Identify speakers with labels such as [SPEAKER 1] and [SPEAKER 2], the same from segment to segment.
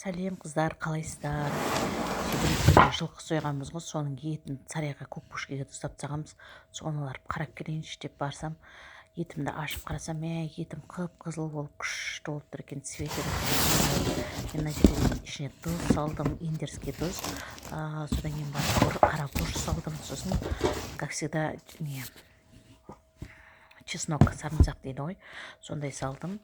[SPEAKER 1] Сәлем қыздар, қалайсыздар? Кеше жылқы сойғанбыз ғой, соның етін сарайға көк пушкеге ұстап тастағанбыз. Соны алып қарап келейінші деп барсам, етімді ашып қарасам, етім қып-қызыл болып күшті болып тұр екен, цветі. Мен мына жерден ішіне тұз салдым, индерский тұз. Содан кейін барып қара бұрыш салдым. Сосын, как всегда, чеснок, сарымсақ дейді ғой, сондай салдым.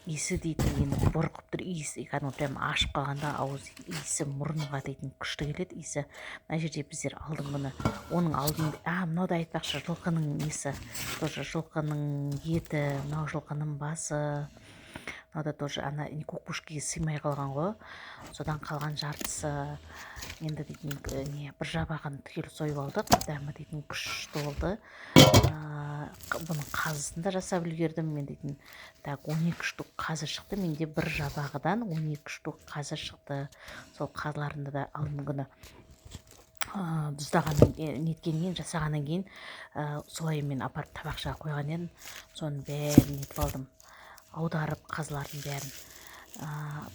[SPEAKER 1] Иісі дейтін енді бұрқып тұр, иісі кәдімгі прям ашып қалғанда ауыз иісі мұрынға дейтін күшті келеді иісі. Мына жерде біздер алдыңғыны оның алдында мынау да айтпақшы, жылқының несі тоже, жылқының еті, мынау жылқының басы, мынау да тоже ана көк пушкеге сыймай қалған ғой, содан қалған жартысы. Енді дейтін бір жабағын түгел сойып алдық, дәмі дейтін күшті болды. Бұның қазысын да жасап үлгердім. Мен дейтін 12 штук қазы шықты. Менде бір жабағыдан 12 штук қазы шықты. Сол қазыларында да алдыңғыны тұздаған неткеннен жасағаннан кейін солай мен апарып табақшаға қойған едім. Соның бәрін нетіп алдым, аударып қазылардың бәрін,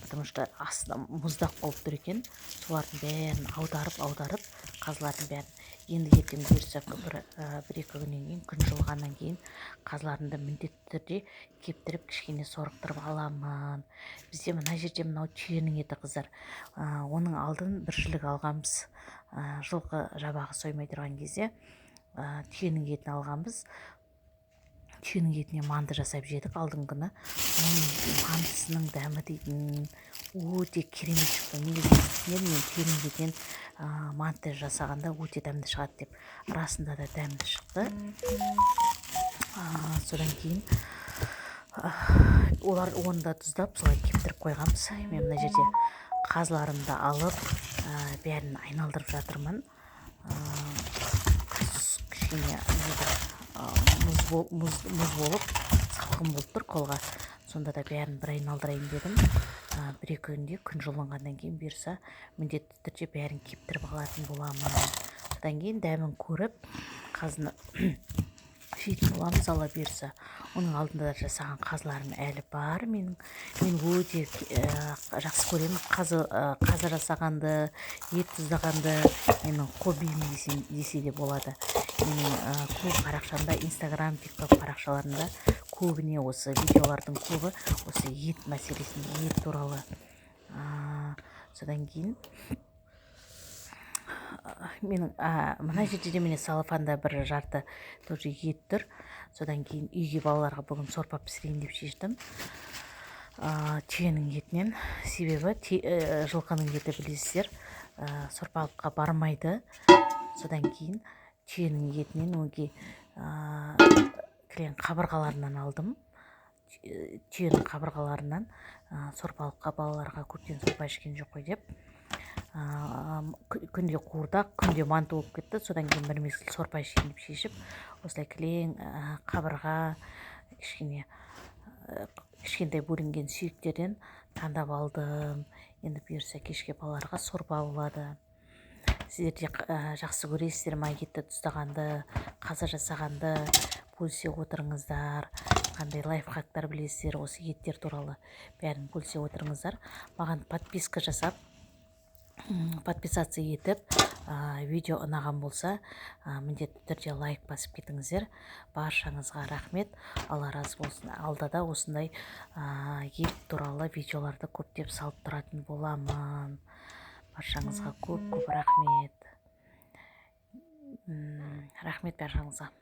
[SPEAKER 1] потому что астында мұздақ болып тұр екен. Солардың бәрін аударып қазылардың бәрін. Енді ертең бұйырса бір-екі күннен кейін, күн жылғаннан кейін қазыларында міндетті түрде кептіріп кішкене сорықтырып аламын. Бізде мына жерде мынау түйенің еті қыздар. Оның алдын бір жілік алғанбыз. Жылқы жабағы соймай тұрған кезде түйенің етін алғанбыз. Түйенің етіне манты жасап жедік алдыңғыны. Оның мантысының дәмі дейтін өте керемет шықты. Негізі естіген мен түйенің етінен манты жасағанда өте дәмді шығады деп. Расында да дәмді шықты. Содан кейін оны да тұздап солай кептіріп қойғанбыз. Мен мына жерде қазыларымды алып бәрін айналдырып жатырмын. Кішкене мұз болып салқын болып тұр қолға. Сонда да бәрін бір айналдырайын дедім. Бір-екі күнде күн жылынғаннан кейін бұйырса міндетті түрде бәрін кептіріп алатын боламын. Содан кейін дәмін көріп қазыны жейтін боламыз, алла бұйырса. Оның алдында жасаған қазыларым әлі бар. Мен өте жақсы көремін қазы жасағанды, ет тұздағанды. Менің хоббиім десе де болады. Менің көп парақшамда, Инстаграм, тикток парақшаларында көбіне осы видеолардың көбі осы ет мәселесінде, ет туралы. Содан кейін менің мына жерде міне салафанда бір жарты тоже ет тұр. Содан кейін үйге балаларға бүгін сорпа пісірейін деп шештім. Түйенің етінен, себебі жылқының еті білесіздер сорпалыққа бармайды. Содан кейін түйенің етінен өңге кілең қабырғаларынан алдым. Түйенің қабырғаларынан сорпалыққа балаларға көптен сорпа ішкен жоқ қой деп. Күнде қуырдақ, күнде манты болып кетті. Содан кейін бір мезгіл сорпа ішейін деп шешіп, осылай кілең қабырға, кішкентай бөлінген сүйектерден таңдап алдым. Енді бұйырса кешке балаларға сорпа болады. Сіздер де жақсы көресіздер ма етті тұздағанды, қазы жасағанды? Бөлісе отырыңыздар. Қандай лайфхактар білесіздер осы еттер туралы, бәрін бөлісе отырыңыздар. Маған подписка жасап, подписация етіп, видео ұнаған болса, міндетті түрде лайк басып кетіңіздер. Баршаңызға рахмет. Алла разы болсын. Алдада осындай ет туралы видеоларды көптеп салып тұратын боламын. Баршаңызға көп рахмет. Рахмет баршаңызға.